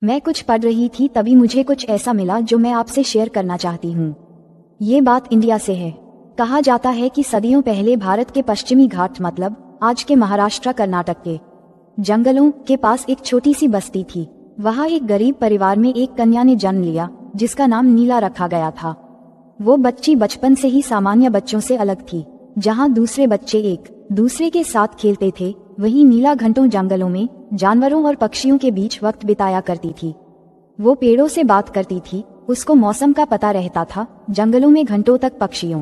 मैं कुछ पढ़ रही थी तभी मुझे कुछ ऐसा मिला जो मैं आपसे शेयर करना चाहती हूँ। ये बात इंडिया से है। कहा जाता है कि सदियों पहले भारत के पश्चिमी घाट मतलब आज के महाराष्ट्र कर्नाटक के जंगलों के पास एक छोटी सी बस्ती थी। वहाँ एक गरीब परिवार में एक कन्या ने जन्म लिया जिसका नाम नीला रखा गया था। वो बच्ची बचपन से ही सामान्य बच्चों से अलग थी। जहाँ दूसरे बच्चे एक दूसरे के साथ खेलते थे, वहीं नीला घंटों जंगलों में जानवरों और पक्षियों के बीच वक्त बिताया करती थी। वो पेड़ों से बात करती थी, उसको मौसम का पता रहता था, जंगलों में घंटों तक पक्षियों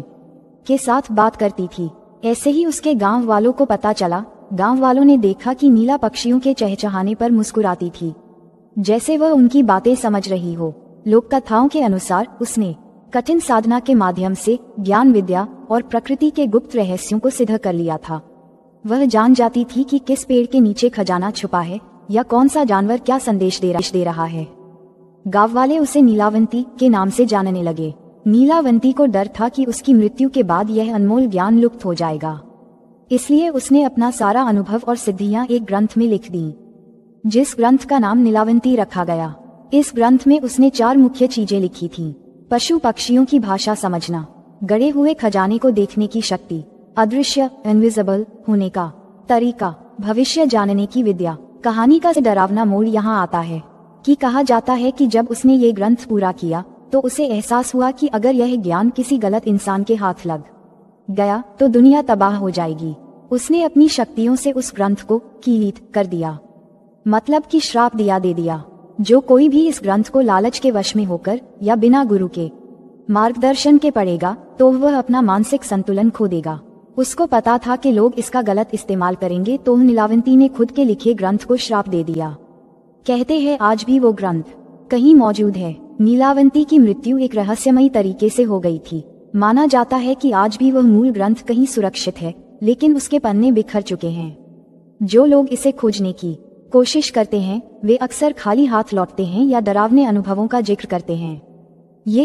के साथ बात करती थी। ऐसे ही उसके गांव वालों को पता चला। गांव वालों ने देखा कि नीला पक्षियों के चहचहाने पर मुस्कुराती थी, जैसे वह उनकी बातें समझ रही हो। लोक कथाओं के अनुसार उसने कठिन साधना के माध्यम से ज्ञान विद्या और प्रकृति के गुप्त रहस्यों को सिद्ध कर लिया था। वह जान जाती थी कि किस पेड़ के नीचे खजाना छुपा है या कौन सा जानवर क्या संदेश दे रहा है। गांव वाले उसे नीलावंती के नाम से जानने लगे। नीलावंती को डर था कि उसकी मृत्यु के बाद यह अनमोल ज्ञान लुप्त हो जाएगा, इसलिए उसने अपना सारा अनुभव और सिद्धियां एक ग्रंथ में लिख दी, जिस ग्रंथ का नाम नीलावंती रखा गया। इस ग्रंथ में उसने 4 मुख्य चीजें लिखी थीं: पशु पक्षियों की भाषा समझना, गड़े हुए खजाने को देखने की शक्ति, अदृश्य इनविजिबल होने का तरीका, भविष्य जानने की विद्या। कहानी का डरावना मोड़ यहाँ आता है कि कहा जाता है कि जब उसने ये ग्रंथ पूरा किया तो उसे एहसास हुआ कि अगर यह ज्ञान किसी गलत इंसान के हाथ लग गया तो दुनिया तबाह हो जाएगी। उसने अपनी शक्तियों से उस ग्रंथ को कीलित कर दिया, मतलब कि श्राप दे दिया। जो कोई भी इस ग्रंथ को लालच के वश में होकर या बिना गुरु के मार्गदर्शन के पढ़ेगा तो वह अपना मानसिक संतुलन खो देगा। उसको पता था कि लोग इसका गलत इस्तेमाल करेंगे, तो नीलावंती ने खुद के लिखे ग्रंथ को श्राप दे दिया। कहते हैं आज भी वो ग्रंथ कहीं मौजूद है। नीलावंती की मृत्यु एक रहस्यमयी तरीके से हो गई थी। माना जाता है कि आज भी वह मूल ग्रंथ कहीं सुरक्षित है, लेकिन उसके पन्ने बिखर चुके हैं। जो लोग इसे खोजने की कोशिश करते हैं वे अक्सर खाली हाथ लौटते हैं या डरावने अनुभवों का जिक्र करते हैं।